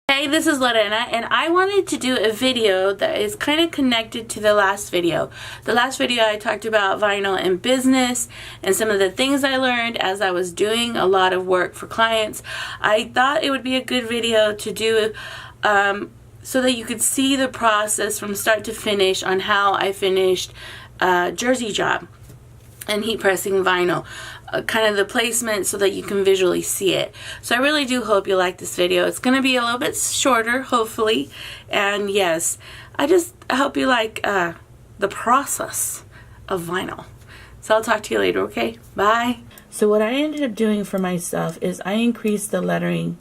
Hey, this is Lorena, and I wanted to do a video that is kind of connected to the last video. The last video I talked about vinyl and business and some of the things I learned as I was doing a lot of work for clients. I thought it would be a good video to do so that you could see the process from start to finish on how I finished Jersey job and heat pressing vinyl. Kind of the placement so that you can visually see it. So I really do hope you like this video. It's going to be a little bit shorter, hopefully. And yes, I hope you like the process of vinyl. So I'll talk to you later, okay? Bye. So what I ended up doing for myself is I increased the lettering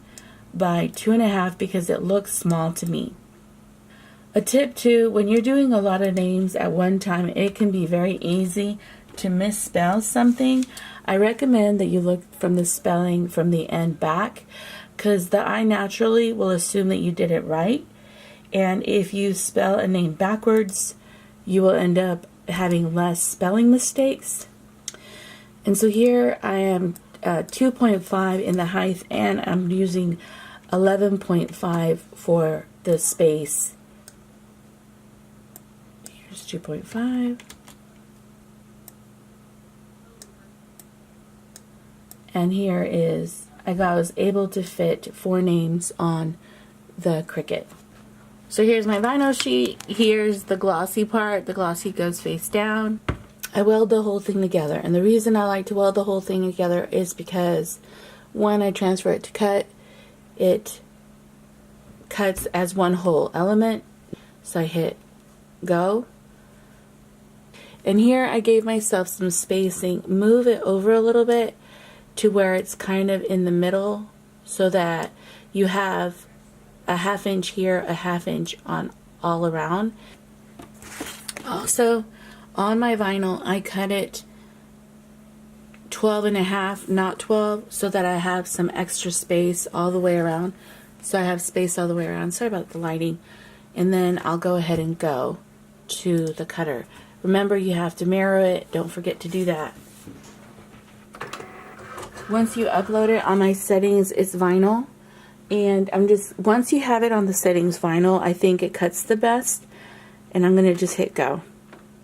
by 2.5 because it looks small to me. A tip too, when you're doing a lot of names at one time, it can be very easy to misspell something. I recommend that you look from the spelling from the end back, because the eye naturally will assume that you did it right, and if you spell a name backwards, you will end up having less spelling mistakes. And so here I am 2.5 in the height, and I'm using 11.5 for the space. Here's 2.5. And here is, I was able to fit 4 names on the Cricut. So here's my vinyl sheet. Here's the glossy part. The glossy goes face down. I weld the whole thing together. And the reason I like to weld the whole thing together is because when I transfer it to cut, it cuts as one whole element. So I hit go. And here I gave myself some spacing. Move it over a little bit to where it's kind of in the middle, so that you have a 1/2 inch here, a 1/2 inch on all around. Also, on my vinyl, I cut it 12.5, not 12, so that I have some extra space all the way around. So I have space all the way around. Sorry about the lighting. And then I'll go ahead and go to the cutter. Remember, you have to mirror it. Don't forget to do that. Once you upload it on my settings, it's vinyl. And once you have it on the settings vinyl, I think it cuts the best. And I'm going to just hit go.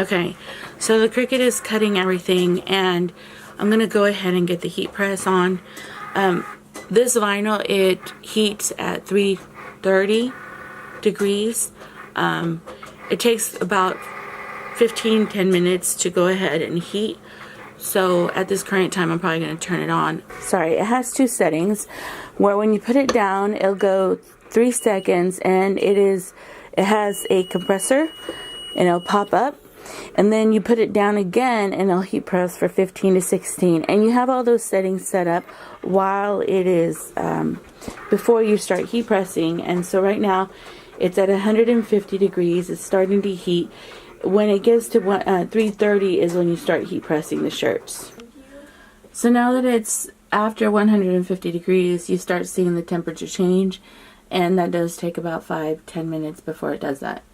Okay, so the Cricut is cutting everything, and I'm going to go ahead and get the heat press on. This vinyl, it heats at 330 degrees. It takes about 10 minutes to go ahead and heat. So at this current time, I'm probably going to turn it on. Sorry, it has 2 settings, where when you put it down, it'll go 3 seconds, and it has a compressor, and it'll pop up. And then you put it down again, and it'll heat press for 15 to 16. And you have all those settings set up while it is, before you start heat pressing. And so right now, it's at 150 degrees. It's starting to heat. When it gets to 330 is when you start heat pressing the shirts. So now that it's after 150 degrees, you start seeing the temperature change, and that does take about 5-10 minutes before it does that.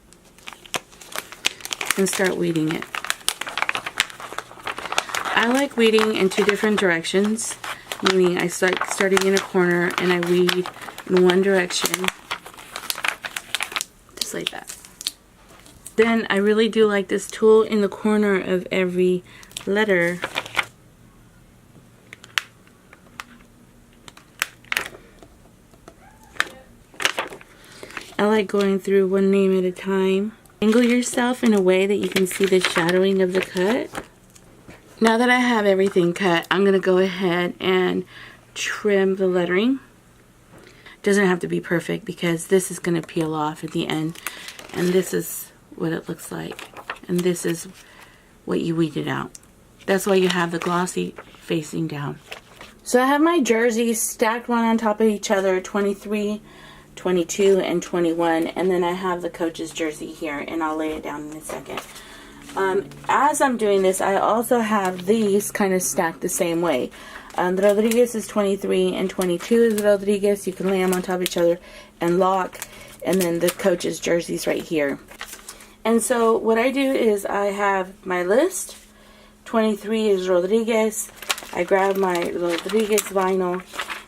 And start weeding it. I like weeding in 2 different directions, meaning I start starting in a corner and I weed in one direction, just like that. Then I really do like this tool in the corner of every letter. I like going through one name at a time. Angle yourself in a way that you can see the shadowing of the cut. Now that I have everything cut, I'm going to go ahead and trim the lettering. Doesn't have to be perfect, because this is going to peel off at the end, and this is what it looks like, and this is what you weeded out. That's why you have the glossy facing down. So I have my jerseys stacked one on top of each other, 23, 22, and 21, and then I have the coach's jersey here, and I'll lay it down in a second. As I'm doing this, I also have these kind of stacked the same way. The Rodriguez is 23 and 22 is Rodriguez. You can lay them on top of each other and lock, and then the coach's jerseys right here. And so what I do is I have my list. 23 is Rodriguez. I grab my Rodriguez vinyl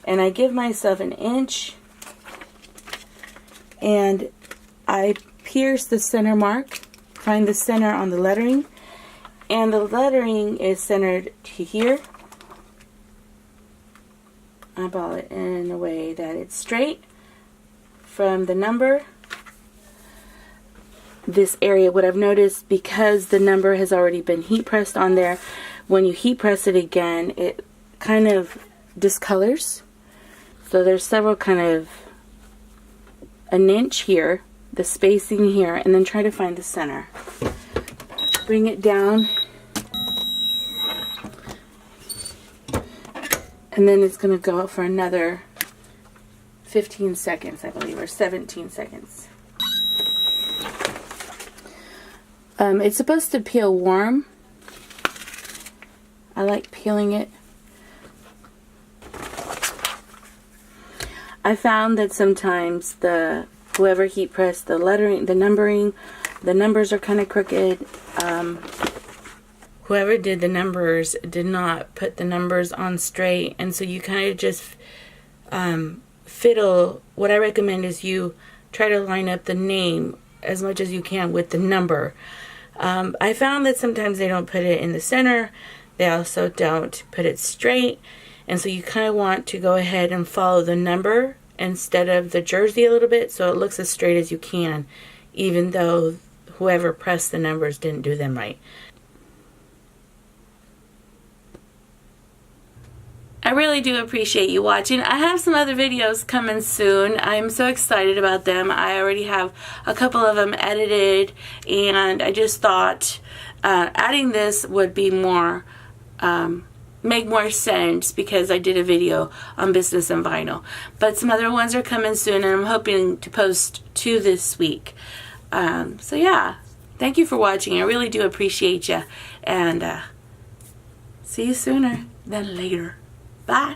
and I give myself 1 inch and I pierce the center mark, find the center on the lettering, and the lettering is centered to here. Eyeball it in a way that it's straight from the number. This area, what I've noticed, because the number has already been heat pressed on there, when you heat press it again, it kind of discolors. So there's several kind of an inch here, the spacing here, and then try to find the center. Bring it down, and then it's going to go for another 15 seconds, I believe, or 17 seconds. It's supposed to peel warm. I like peeling it. I found that sometimes whoever heat pressed the lettering, the numbering, the numbers are kind of crooked. Whoever did the numbers did not put the numbers on straight, and so you kind of just fiddle. What I recommend is you try to line up the name as much as you can with the number. I found that sometimes they don't put it in the center. They also don't put it straight. And so you kind of want to go ahead and follow the number instead of the jersey a little bit, so it looks as straight as you can, even though whoever pressed the numbers didn't do them right. I really do appreciate you watching. I have some other videos coming soon. I'm so excited about them. I already have a couple of them edited, and I just thought adding this would be more, make more sense because I did a video on business and vinyl. But some other ones are coming soon, and I'm hoping to post 2 this week. So yeah, thank you for watching. I really do appreciate you, and see you sooner than later. Bye.